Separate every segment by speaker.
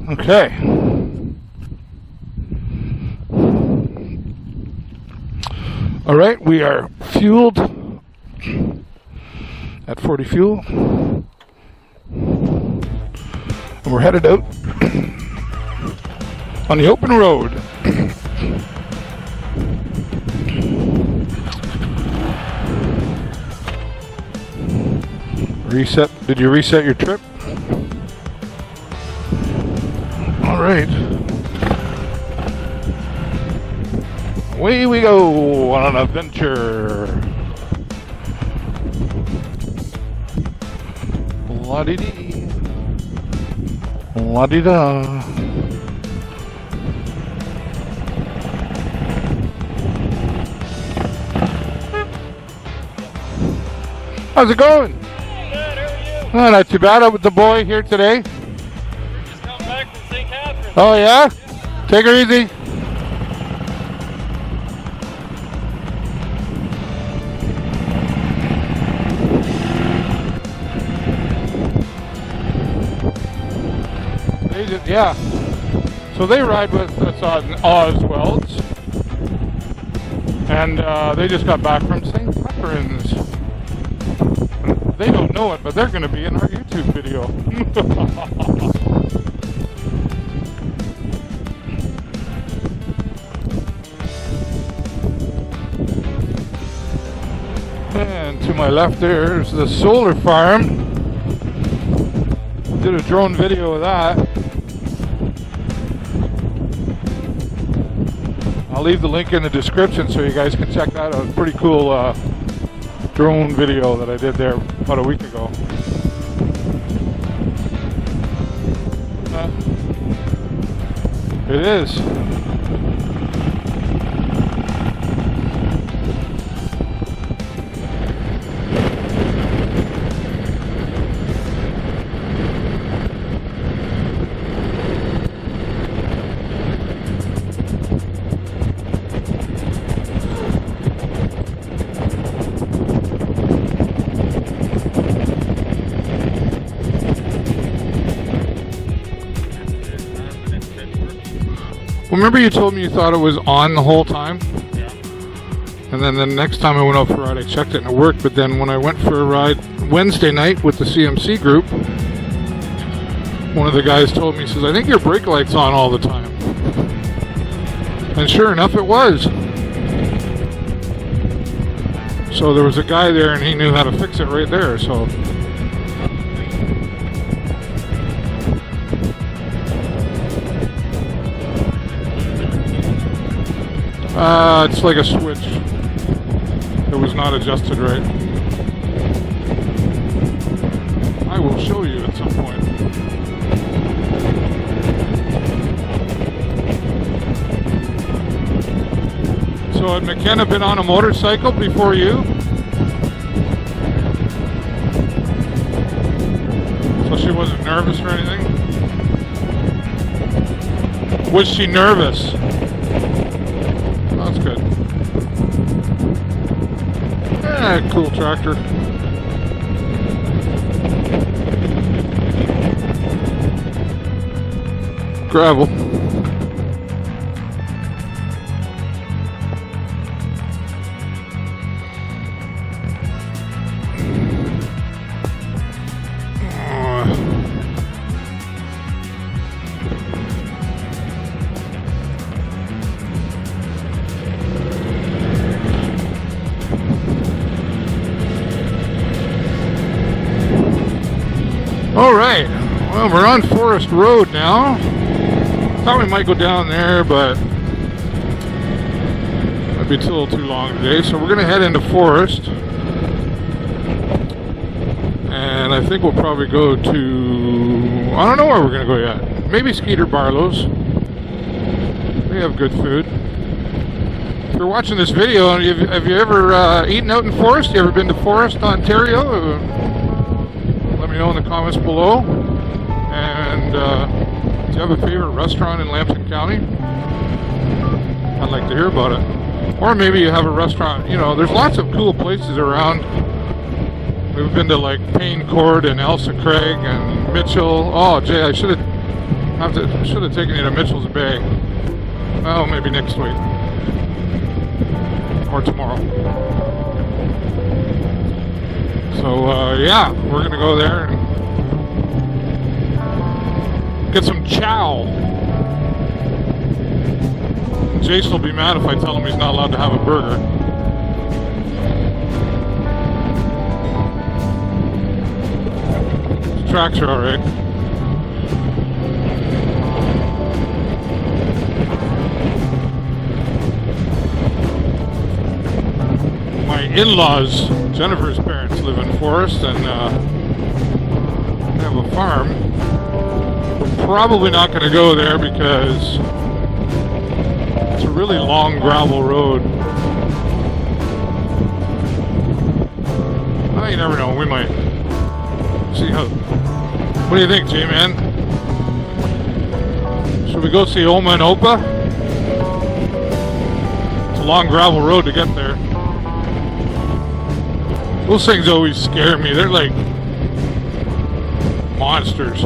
Speaker 1: Okay. All right, we are fueled at 40 fuel. And we're headed out on the open road. Reset. Did you reset your trip? All right. Away we go on an adventure. La-dee-dee. La-dee-da. How's it going?
Speaker 2: Good, how are you?
Speaker 1: Oh, not too bad. I'm with the boy here today.
Speaker 2: We're just coming back from St. Catharines.
Speaker 1: Oh, yeah? Take her easy. Yeah. So they ride with us on Oswald's. And they just got back from St. Catharines. They don't know it, but they're going to be in our YouTube video. And to my left there's the solar farm. Did a drone video of that. I'll leave the link in the description so you guys can check that out. It's a pretty cool drone video that I did there about a week ago. It is. Remember you told me you thought it was on the whole time?
Speaker 2: Yeah.
Speaker 1: And then the next time I went out for a ride, I checked it and it worked. But then when I went for a ride Wednesday night with the CMC group, one of the guys told me, he says, I think your brake light's on all the time. And sure enough, it was. So there was a guy there and he knew how to fix it right there, so... It's like a switch. It was not adjusted right. I will show you at some point. So had McKenna been on a motorcycle before you? So she wasn't nervous or anything? Was she nervous? That's good. Yeah, cool tractor. Gravel. Alright, well, we're on Forest Road now. Thought we might go down there, but it'd be a little too long today, so we're going to head into Forest. And I think we'll probably go to... I don't know where we're going to go yet. Maybe Skeeter Barlow's. They have good food. If you're watching this video, have you ever eaten out in Forest? You ever been to Forest, Ontario? Let me know in the comments below. And do you have a favorite restaurant in Lambton County? I'd like to hear about it. Or maybe you have a restaurant, you know, there's lots of cool places around. We've been to like Payne Court and Elsa Craig and Mitchell. Oh, Jay, I should have Should have taken you to Mitchell's Bay. Well, maybe next week. Or tomorrow. So, yeah, we're going to go there and get some chow. Jason will be mad if I tell him he's not allowed to have a burger. The tracks are alright. My in-laws, Jennifer's parents, live in Forest and they have a farm. We're probably not going to go there because it's a really long gravel road. Well, you never know. We might see how. What do you think, J-Man? Should we go see Oma and Opa? It's a long gravel road to get there. Those things always scare me. They're like monsters.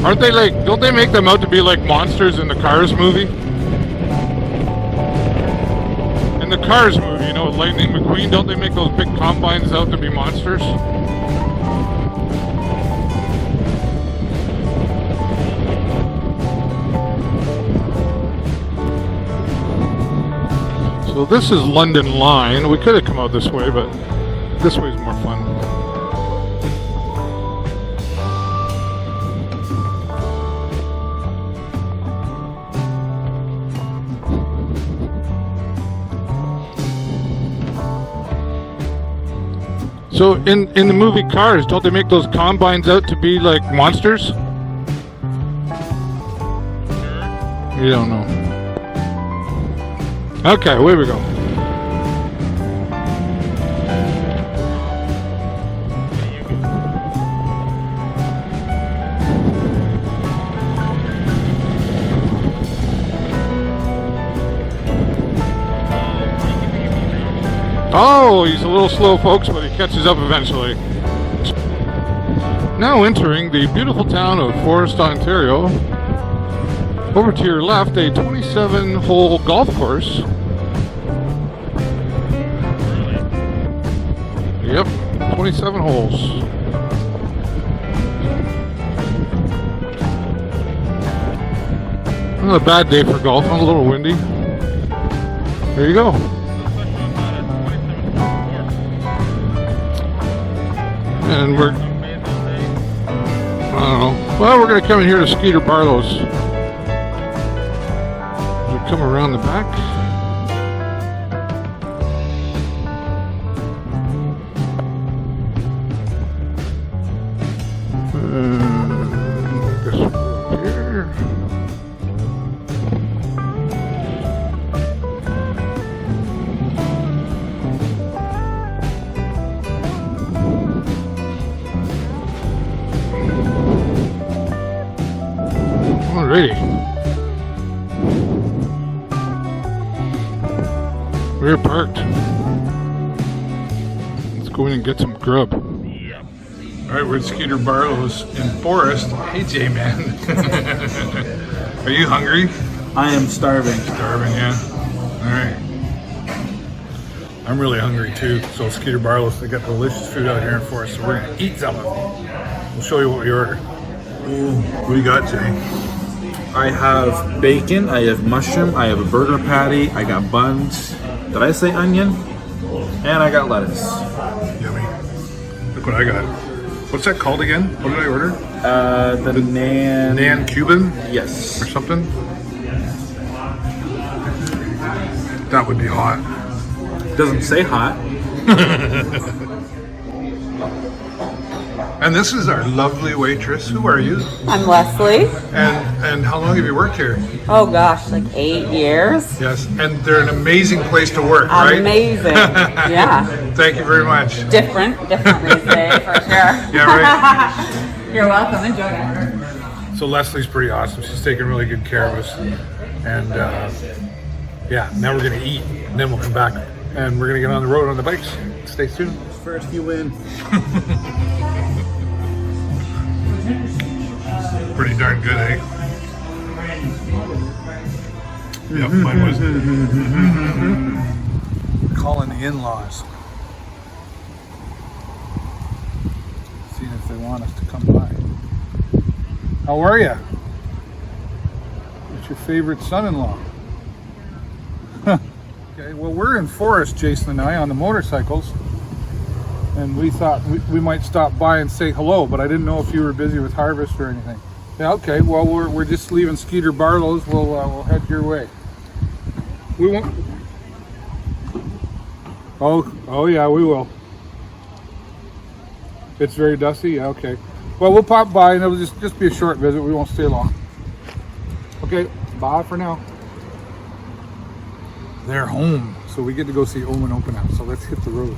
Speaker 1: Aren't they like, don't they make them out to be like monsters in the Cars movie? In the Cars movie, you know, Lightning McQueen, don't they make those big combines out to be monsters? So this is London Line. We could have come out this way, but this way is more fun. So in the movie Cars, don't they make those combines out to be like monsters? You don't know. Okay, away we go. Oh, he's a little slow, folks, but he catches up eventually. Now entering the beautiful town of Forest, Ontario. Over to your left, a 27-hole golf course. Yep, 27 holes. Not a bad day for golf, a little windy. There you go. And we're, I don't know. Well, we're going to come in here to Skeeter Barlow's. We come around the back. I guess we'll go here. Alrighty. We're parked. Let's go in and get some grub. Alright, we're at Skeeter Barlow's in Forest. Hey, J-Man. Are you hungry?
Speaker 3: I am starving.
Speaker 1: Starving, yeah. Alright. I'm really hungry too. So Skeeter Barlow's, they got delicious food out here in Forest, so we're going to eat some of it. We'll show you what we order.
Speaker 3: Ooh.
Speaker 1: What do you got, Jay?
Speaker 3: I have bacon, I have mushroom, I have a burger patty, I got buns. Did I say onion? And I got lettuce.
Speaker 1: Yummy. Look what I got. What's that called again? What did I order?
Speaker 3: The Nan...
Speaker 1: Nan Cuban?
Speaker 3: Yes.
Speaker 1: Or something? That would be hot.
Speaker 3: Doesn't say hot.
Speaker 1: And this is our lovely waitress. Who are you?
Speaker 4: I'm Lesley.
Speaker 1: And how long have you worked here?
Speaker 4: Oh gosh, like 8 years.
Speaker 1: Yes, and they're an amazing place to work, right?
Speaker 4: Amazing. Yeah.
Speaker 1: Thank you very much.
Speaker 4: Different these days for sure.
Speaker 1: Yeah, right.
Speaker 4: You're welcome. Enjoy it.
Speaker 1: So Leslie's pretty awesome. She's taking really good care of us. And yeah, now we're gonna eat, and then we'll come back, and we're gonna get on the road on the bikes. Stay tuned.
Speaker 3: First you win.
Speaker 1: Pretty darn good, eh? Yep, mine was.
Speaker 5: Calling the in-laws. Seeing if they want us to come by. How are you? What's your favorite son-in-law? Okay, well, we're in Forest, Jason and I, on the motorcycles. And we thought we might stop by and say hello, but I didn't know if you were busy with harvest or anything. Yeah, okay, well, we're just leaving Skeeter Barlow's. We'll head your way. We won't. Oh yeah, we will. It's very dusty. Yeah, okay. Well, we'll pop by and it'll just be a short visit. We won't stay long. Okay, bye for now. They're home, so we get to go see Omen open house. So let's hit the road.